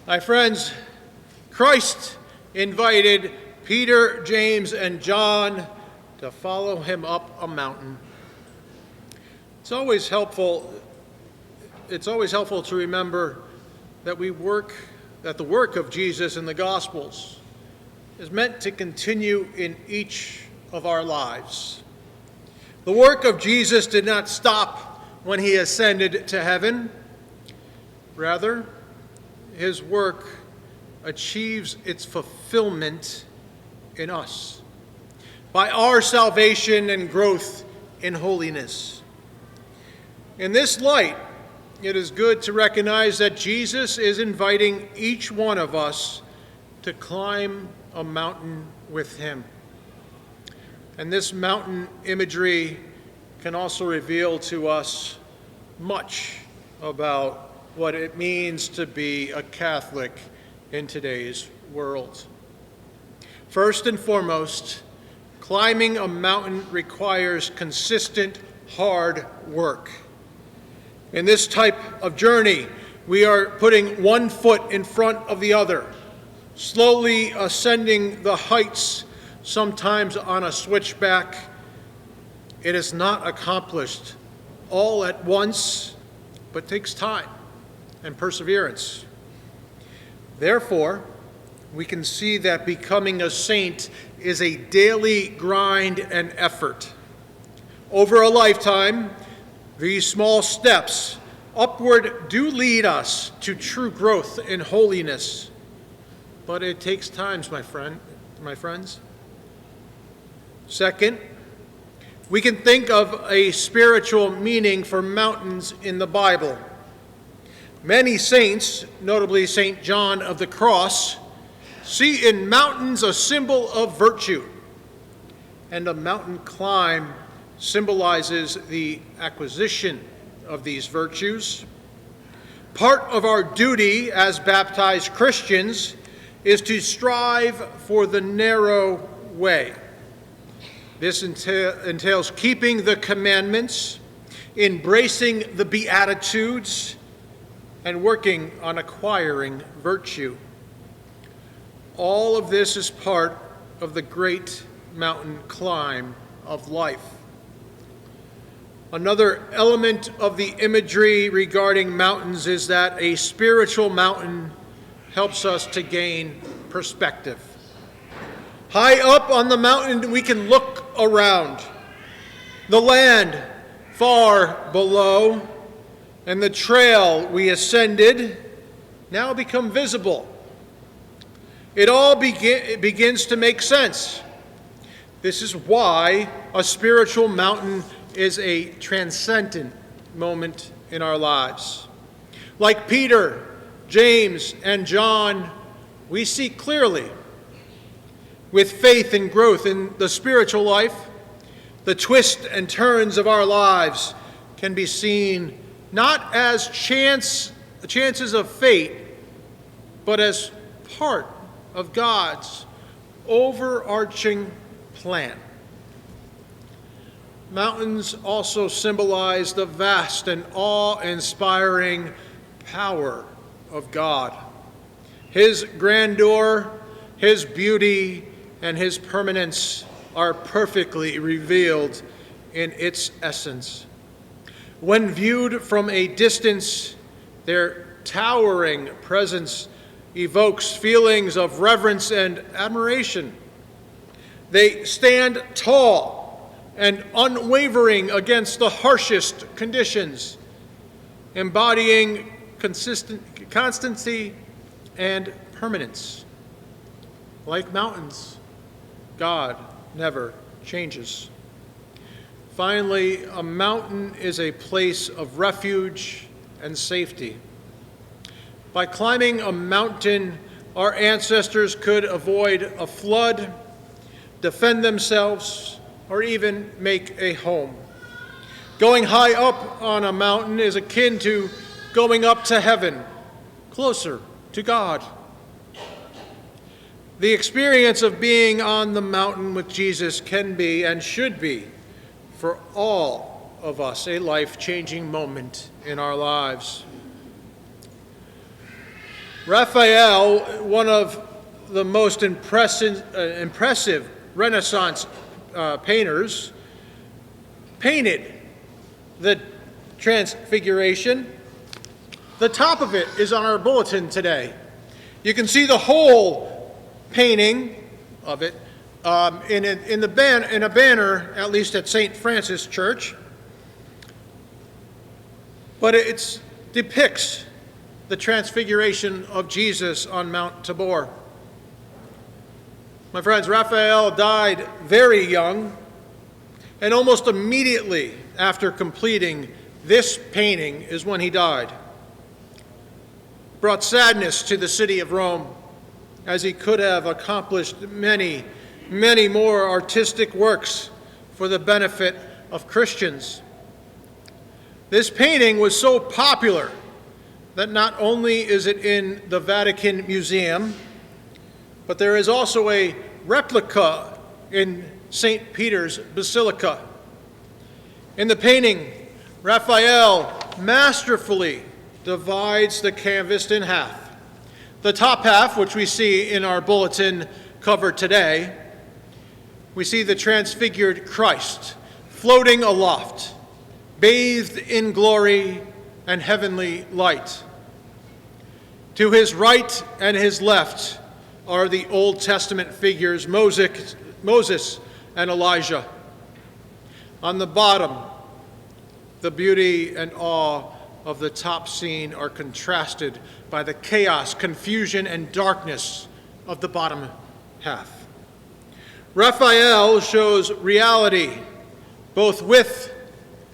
My friends, Christ invited Peter, James, and John to follow him up a mountain. It's always helpful to remember that the work of Jesus in the Gospels is meant to continue in each of our lives. The work of Jesus did not stop when he ascended to heaven. Rather, his work achieves its fulfillment in us by our salvation and growth in holiness. In this light, it is good to recognize that Jesus is inviting each one of us to climb a mountain with him. And this mountain imagery can also reveal to us much about what it means to be a Catholic in today's world. First and foremost, climbing a mountain requires consistent, hard work. In this type of journey, we are putting one foot in front of the other, slowly ascending the heights, sometimes on a switchback. It is not accomplished all at once, but takes time and perseverance. Therefore, we can see that becoming a saint is a daily grind and effort. Over a lifetime, these small steps upward do lead us to true growth in holiness, but it takes time, my friends. Second, we can think of a spiritual meaning for mountains in the Bible. Many saints, notably St. John of the Cross, see in mountains a symbol of virtue, and a mountain climb symbolizes the acquisition of these virtues. Part of our duty as baptized Christians is to strive for the narrow way. This entails keeping the commandments, embracing the Beatitudes, and working on acquiring virtue. All of this is part of the great mountain climb of life. Another element of the imagery regarding mountains is that a spiritual mountain helps us to gain perspective. High up on the mountain, we can look around. The land far below and the trail we ascended now become visible. It all begins to make sense. This is why a spiritual mountain is a transcendent moment in our lives. Like Peter, James, and John, we see clearly. With faith and growth in the spiritual life, the twists and turns of our lives can be seen not as chances of fate, but as part of God's overarching plan. Mountains also symbolize the vast and awe-inspiring power of God. His grandeur, his beauty, and his permanence are perfectly revealed in its essence. When viewed from a distance, their towering presence evokes feelings of reverence and admiration. They stand tall and unwavering against the harshest conditions, embodying constancy and permanence. Like mountains, God never changes. Finally, a mountain is a place of refuge and safety. By climbing a mountain, our ancestors could avoid a flood, defend themselves, or even make a home. Going high up on a mountain is akin to going up to heaven, closer to God. The experience of being on the mountain with Jesus can be and should be, for all of us, a life-changing moment in our lives. Raphael, one of the most impressive Renaissance painters, painted the Transfiguration. The top of it is on our bulletin today. You can see the whole painting of it in a banner, at least at St. Francis Church. But it depicts the transfiguration of Jesus on Mount Tabor. My friends, Raphael died very young, and almost immediately after completing this painting is when he died. Brought sadness to the city of Rome, as he could have accomplished many, many more artistic works for the benefit of Christians. This painting was so popular that not only is it in the Vatican Museum, but there is also a replica in St. Peter's Basilica. In the painting, Raphael masterfully divides the canvas in half. The top half, which we see in our bulletin cover today, we see the transfigured Christ floating aloft, bathed in glory and heavenly light. To his right and his left are the Old Testament figures Moses and Elijah. On the bottom, the beauty and awe of the top scene are contrasted by the chaos, confusion, and darkness of the bottom half. Raphael shows reality both with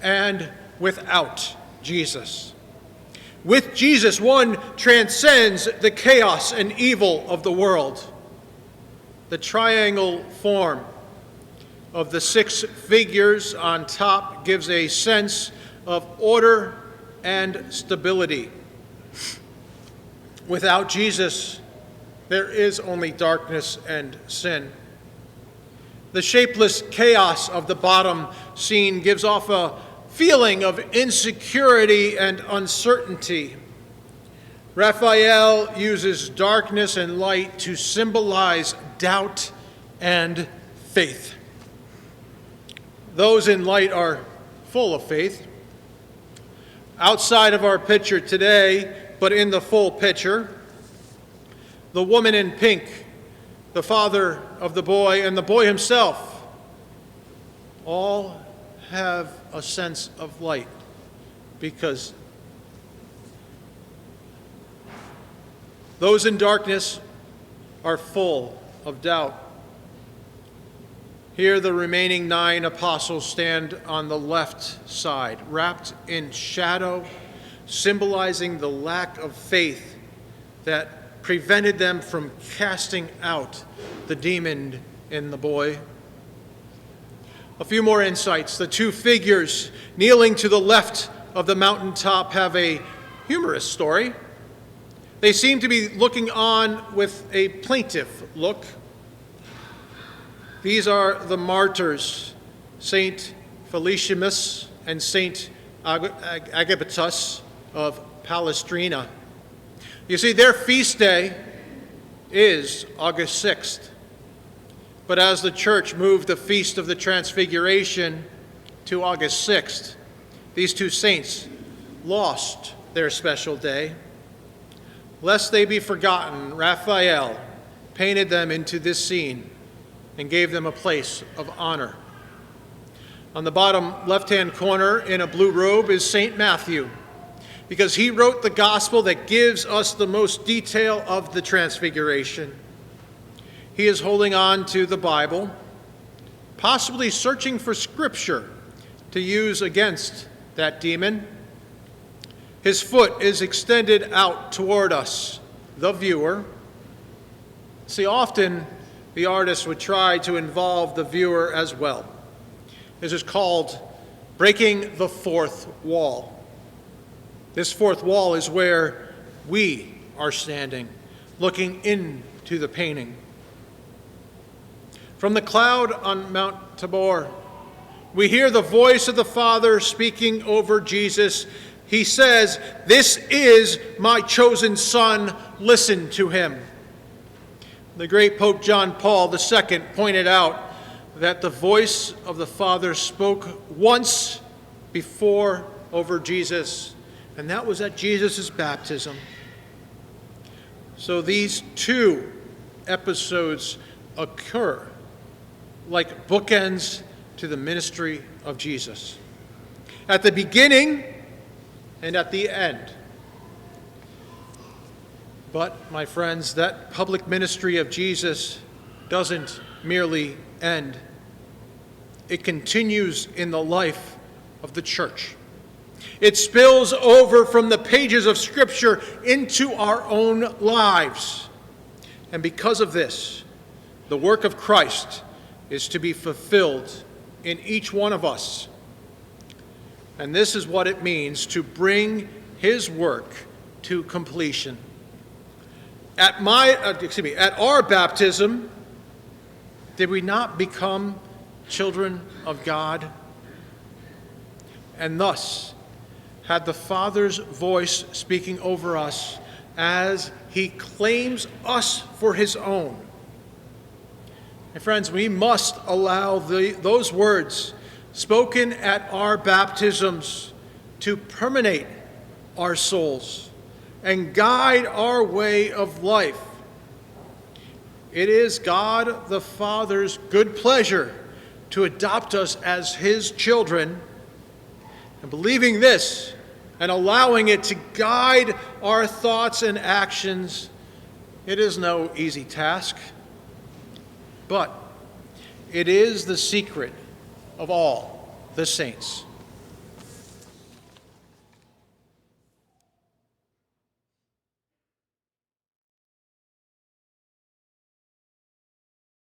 and without Jesus. With Jesus, one transcends the chaos and evil of the world. The triangle form of the 6 figures on top gives a sense of order and stability. Without Jesus, there is only darkness and sin. The shapeless chaos of the bottom scene gives off a feeling of insecurity and uncertainty. Raphael uses darkness and light to symbolize doubt and faith. Those in light are full of faith. Outside of our picture today, but in the full picture, the woman in pink, the father of the boy, and the boy himself all have a sense of light, because those in darkness are full of doubt. Here the remaining 9 apostles stand on the left side, wrapped in shadow, symbolizing the lack of faith that prevented them from casting out the demon in the boy. A few more insights. The 2 figures kneeling to the left of the mountaintop have a humorous story. They seem to be looking on with a plaintive look. These are the martyrs, Saint Felicissimus and Saint Agapetus of Palestrina. You see, their feast day is August 6th. But as the church moved the Feast of the Transfiguration to August 6th, these 2 saints lost their special day. Lest they be forgotten, Raphael painted them into this scene and gave them a place of honor. On the bottom left-hand corner in a blue robe is St. Matthew, because he wrote the gospel that gives us the most detail of the Transfiguration. He is holding on to the Bible, possibly searching for scripture to use against that demon. His foot is extended out toward us, the viewer. See, often the artist would try to involve the viewer as well. This is called breaking the 4th wall. This 4th wall is where we are standing, looking into the painting. From the cloud on Mount Tabor, we hear the voice of the Father speaking over Jesus, he says, "This is my chosen Son, listen to him." The great Pope John Paul II pointed out that the voice of the Father spoke once before over Jesus, and that was at Jesus' baptism. So these two episodes occur like bookends to the ministry of Jesus, at the beginning and at the end. But, my friends, that public ministry of Jesus doesn't merely end. It continues in the life of the church. It spills over from the pages of Scripture into our own lives. And because of this, the work of Christ is to be fulfilled in each one of us. And this is what it means to bring his work to completion. At our baptism, did we not become children of God? And thus had the Father's voice speaking over us as he claims us for his own. And friends, we must allow those words spoken at our baptisms to permeate our souls and guide our way of life. It is God the Father's good pleasure to adopt us as his children, and believing this and allowing it to guide our thoughts and actions, it is no easy task, but it is the secret of all the saints.